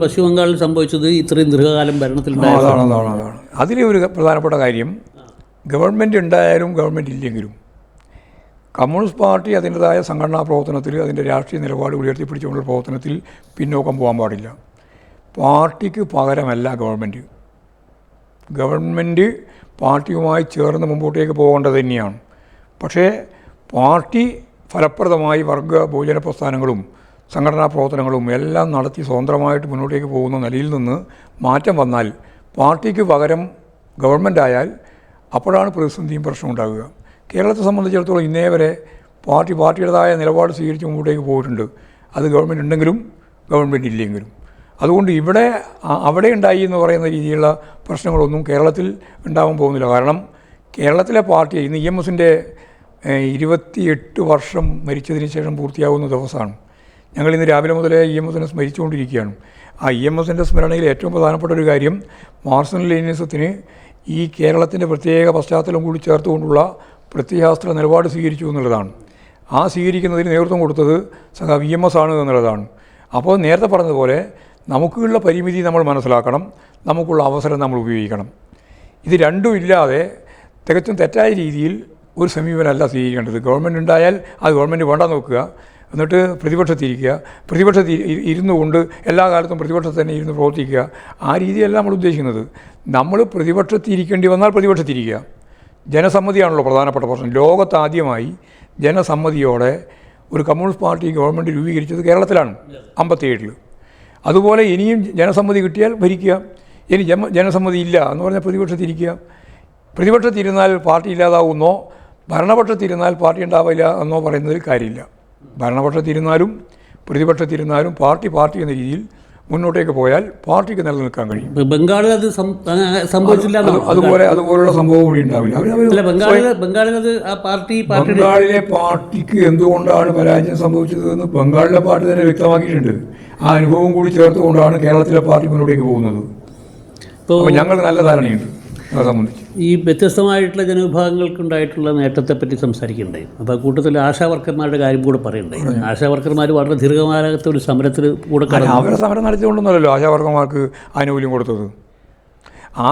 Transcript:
പശ്ചിമ ബംഗാളിൽ സംഭവിച്ചത് ഇത്രയും ദീർഘകാലം ഭരണത്തിൽ അതാണ് അതിലെ ഒരു പ്രധാനപ്പെട്ട കാര്യം, ഗവൺമെൻറ് ഉണ്ടായാലും ഗവൺമെൻറ് ഇല്ലെങ്കിലും കമ്മ്യൂണിസ്റ്റ് പാർട്ടി അതിൻ്റെതായ സംഘടനാ പ്രവർത്തനത്തിൽ, അതിൻ്റെ രാഷ്ട്രീയ നിലപാട് ഉയർത്തിപ്പിടിച്ചുകൊണ്ടുള്ള പ്രവർത്തനത്തിൽ പിന്നോക്കം പോകാൻ പാടില്ല. പാർട്ടിക്ക് പകരമല്ല ഗവൺമെൻറ്. ഗവൺമെൻറ് പാർട്ടിയുമായി ചേർന്ന് മുമ്പോട്ടേക്ക് പോകേണ്ടത് തന്നെയാണ്. പക്ഷേ പാർട്ടി ഫലപ്രദമായി വർഗ ബഹുജന പ്രസ്ഥാനങ്ങളും സംഘടനാ പ്രവർത്തനങ്ങളും എല്ലാം നടത്തി സ്വതന്ത്രമായിട്ട് മുന്നോട്ടേക്ക് പോകുന്ന നിലയിൽ നിന്ന് മാറ്റം വന്നാൽ, പാർട്ടിക്ക് പകരം ഗവൺമെൻറ് ആയാൽ അപ്പോഴാണ് പ്രതിസന്ധിയും പ്രശ്നവും ഉണ്ടാകുക. കേരളത്തെ സംബന്ധിച്ചിടത്തോളം ഇന്നേ വരെ പാർട്ടിയുടേതായ നിലപാട് സ്വീകരിച്ച് മുമ്പോട്ടേക്ക് പോയിട്ടുണ്ട്. അത് ഗവൺമെൻറ് ഉണ്ടെങ്കിലും ഗവൺമെൻറ് ഇല്ലെങ്കിലും. അതുകൊണ്ട് അവിടെ ഉണ്ടായി എന്ന് പറയുന്ന രീതിയിലുള്ള പ്രശ്നങ്ങളൊന്നും കേരളത്തിൽ ഉണ്ടാവാൻ പോകുന്നില്ല. കാരണം കേരളത്തിലെ പാർട്ടി ഇന്ന് EMSൻ്റെ 28 വർഷം മരിച്ചതിന് ശേഷം പൂർത്തിയാകുന്ന ദിവസമാണ്. ഞങ്ങളിന്ന് രാവിലെ മുതലേ EMSനെ സ്മരിച്ചുകൊണ്ടിരിക്കുകയാണ്. ആ EMSൻ്റെ സ്മരണയിൽ ഏറ്റവും പ്രധാനപ്പെട്ട ഒരു കാര്യം, മാർക്സിസം ലെനിനിസത്തിന് ഈ കേരളത്തിൻ്റെ പ്രത്യേക പശ്ചാത്തലം കൂടി ചേർത്തുകൊണ്ടുള്ള പ്രത്യയശാസ്ത്ര നിലപാട് സ്വീകരിച്ചു എന്നുള്ളതാണ്. ആ സ്വീകരിക്കുന്നതിന് നേതൃത്വം കൊടുത്തത് സഖാവ് EMS ആണ് എന്നുള്ളതാണ്. അപ്പോൾ നേരത്തെ പറഞ്ഞതുപോലെ നമുക്കുള്ള പരിമിതി നമ്മൾ മനസ്സിലാക്കണം, നമുക്കുള്ള അവസരം നമ്മൾ ഉപയോഗിക്കണം. ഇത് രണ്ടും ഇല്ലാതെ തികച്ചും തെറ്റായ രീതിയിൽ ഒരു സമീപനമല്ല സ്വീകരിക്കേണ്ടത്. ഗവൺമെൻറ് ഉണ്ടായാൽ അത് ഗവൺമെൻറ് വേണ്ട നോക്കുക, എന്നിട്ട് പ്രതിപക്ഷത്തിൽ ഇരുന്നു കൊണ്ട് എല്ലാ കാലത്തും പ്രതിപക്ഷത്ത് തന്നെ ഇരുന്ന് പ്രവർത്തിക്കുക. ആ രീതിയല്ല നമ്മൾ ഉദ്ദേശിക്കുന്നത്. നമ്മൾ പ്രതിപക്ഷത്തിരിക്കേണ്ടി വന്നാൽ പ്രതിപക്ഷത്തിരിക്കുക. ജനസമ്മതിയാണല്ലോ പ്രധാനപ്പെട്ട പ്രശ്നം. ലോകത്താദ്യമായി ജനസമ്മതിയോടെ ഒരു കമ്മ്യൂണിസ്റ്റ് പാർട്ടി ഗവൺമെൻറ് രൂപീകരിച്ചത് കേരളത്തിലാണ് 57. അതുപോലെ ഇനിയും ജനസമ്മതി കിട്ടിയാൽ ഭരിക്കുക. ഇനി ജനസമ്മതി ഇല്ല എന്ന് പറഞ്ഞാൽ പ്രതിപക്ഷത്തിരുന്നാൽ പാർട്ടി ഇല്ലാതാവുന്നോ, ഭരണപക്ഷത്തിരുന്നാൽ പാർട്ടി ഉണ്ടാവില്ല എന്നോ പറയുന്നതിൽ കാര്യമില്ല. ഭരണപക്ഷത്തിരുന്നാലും പ്രതിപക്ഷത്തിരുന്നാലും പാർട്ടി എന്ന രീതിയിൽ മുന്നോട്ടേക്ക് പോയാൽ പാർട്ടിക്ക് നിലനിൽക്കാൻ കഴിയും. ബംഗാളിൽ അത് സംഭവിച്ചില്ല. അതുപോലുള്ള സംഭവം കൂടി ഉണ്ടാവില്ല. ബംഗാളിലെ പാർട്ടിക്ക് എന്തുകൊണ്ടാണ് പരാജയം സംഭവിച്ചതെന്ന് ബംഗാളിലെ പാർട്ടി തന്നെ വ്യക്തമാക്കിയിട്ടുണ്ട്. ആ അനുഭവം കൂടി ചേർത്തുകൊണ്ടാണ് കേരളത്തിലെ പാർട്ടി മുന്നോട്ടേക്ക് പോകുന്നത്. അപ്പോൾ ഞങ്ങൾക്ക് നല്ല ധാരണയുണ്ട് അത് സംബന്ധിച്ച്. ഈ വ്യത്യസ്തമായിട്ടുള്ള ജനവിഭാഗങ്ങൾക്കുണ്ടായിട്ടുള്ള നേട്ടത്തെപ്പറ്റി സംസാരിക്കണ്ടായി. അപ്പോൾ കൂട്ടത്തിൽ ആശാവർക്കർമാരുടെ കാര്യം കൂടെ പറയണ്ടായി. ആശാവർക്കർമാർ വളരെ ദീർഘകാലത്തെ ഒരു സമരത്തിൽ കൂടെ അവരെ സമരം നടത്തിക്കൊണ്ടൊന്നുമല്ലല്ലോ ആശാവർക്കർമാർക്ക് ആനുകൂല്യം കൊടുത്തത്. ആ